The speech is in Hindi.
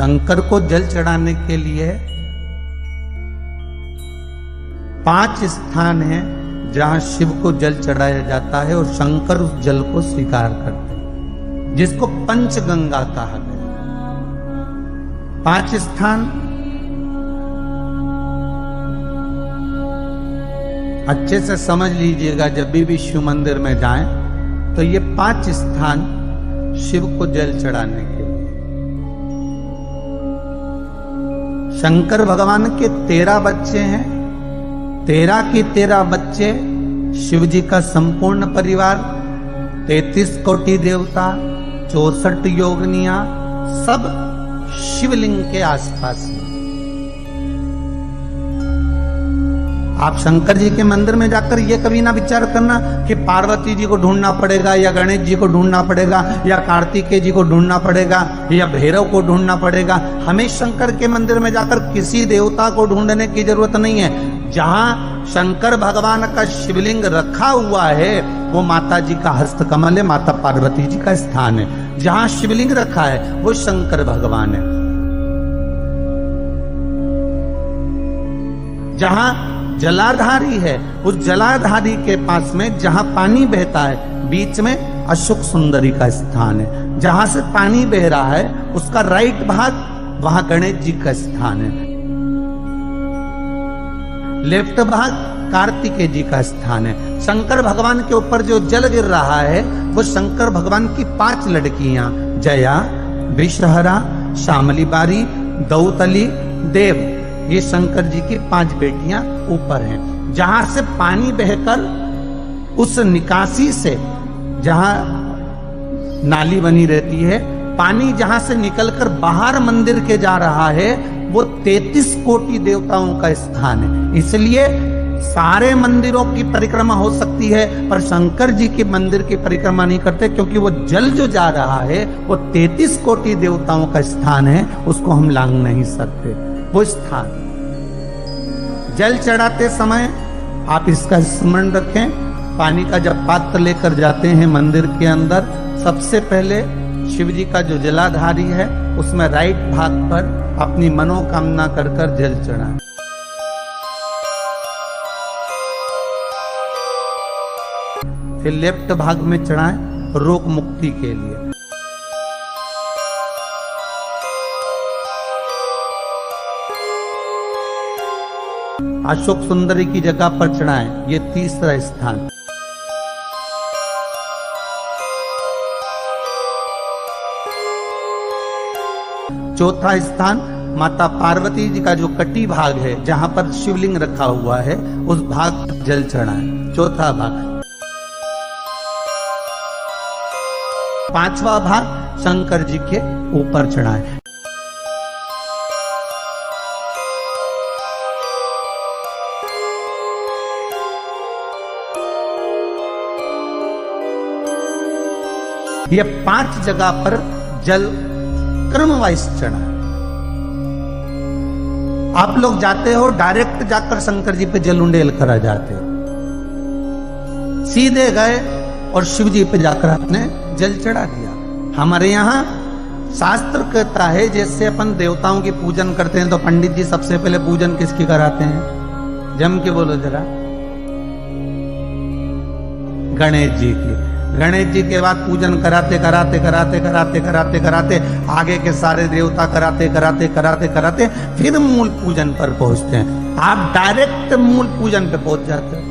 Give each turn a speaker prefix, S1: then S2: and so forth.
S1: शंकर को जल चढ़ाने के लिए 5 स्थान हैं जहां शिव को जल चढ़ाया जाता है और शंकर उस जल को स्वीकार करते हैं, जिसको पंचगंगा कहा गया। 5 स्थान अच्छे से समझ लीजिएगा, जब भी शिव मंदिर में जाएं तो ये 5 स्थान शिव को जल चढ़ाने के लिए। शंकर भगवान के 13 बच्चे हैं, 13 के 13 बच्चे शिव जी का संपूर्ण परिवार, 33 कोटि देवता, 64 योगिनियां, सब शिवलिंग के आसपास हैं। आप शंकर जी के मंदिर में जाकर ये कभी ना विचार करना कि पार्वती जी को ढूंढना पड़ेगा या गणेश जी को ढूंढना पड़ेगा या कार्तिकेय जी को ढूंढना पड़ेगा या भैरव को ढूंढना पड़ेगा। हमें शंकर के मंदिर में जाकर किसी देवता को ढूंढने की जरूरत नहीं है। जहां शंकर भगवान का शिवलिंग रखा हुआ है वो माता जी का हस्तकमल है, माता पार्वती जी का स्थान है। जहां शिवलिंग रखा है वो शंकर भगवान है। जहां जलाधारी है उस जलाधारी के पास में जहां पानी बहता है बीच में अशोक सुंदरी का स्थान है। जहां से पानी बह रहा है उसका राइट भाग वहां गणेश जी का स्थान है, लेफ्ट भाग कार्तिकेय जी का स्थान है। शंकर भगवान के ऊपर जो जल गिर रहा है वो शंकर भगवान की 5 लड़कियां जया, विषहरा, शामली बारी, दौतली, देव, ये शंकर जी की 5 बेटियां ऊपर हैं। जहां से पानी बहकर उस निकासी से, जहां नाली बनी रहती है, पानी जहां से निकलकर बाहर मंदिर के जा रहा है वो 33 कोटि देवताओं का स्थान है। इसलिए सारे मंदिरों की परिक्रमा हो सकती है पर शंकर जी के मंदिर की परिक्रमा नहीं करते, क्योंकि वो जल जो जा रहा है वो 33 कोटि देवताओं का स्थान है, उसको हम लांघ नहीं सकते। वो स्थान जल चढ़ाते समय आप इसका स्मरण रखें। पानी का जब पात्र लेकर जाते हैं मंदिर के अंदर, सबसे पहले शिव जी का जो जलाधारी है उसमें राइट भाग पर अपनी मनोकामना कर कर जल चढ़ाएं। फिर लेफ्ट भाग में चढ़ाएं रोग मुक्ति के लिए। अशोक सुंदरी की जगह पर चढ़ाएं, ये तीसरा स्थान। चौथा स्थान माता पार्वती जी का जो कटी भाग है जहां पर शिवलिंग रखा हुआ है उस भाग पर जल चढ़ाएं, चौथा भाग। 5वां भाग शंकर जी के ऊपर चढ़ाएं। ये 5 जगह पर जल क्रम वाइज चढ़ा। आप लोग जाते हो डायरेक्ट जाकर शंकर जी पे जल उंडेल कर आ जाते हो, सीधे गए और शिव जी पे जाकर आपने जल चढ़ा दिया। हमारे यहाँ शास्त्र कहता है जैसे अपन देवताओं की पूजन करते हैं तो पंडित जी सबसे पहले पूजन किसकी कराते हैं? जम के बोलो जरा। गणेश जी की। गणेश जी के बाद पूजन कराते कराते कराते कराते कराते कराते आगे के सारे देवता कराते कराते कराते कराते फिर मूल पूजन पर पहुंचते हैं। आप डायरेक्ट मूल पूजन पे पहुंच जाते हैं।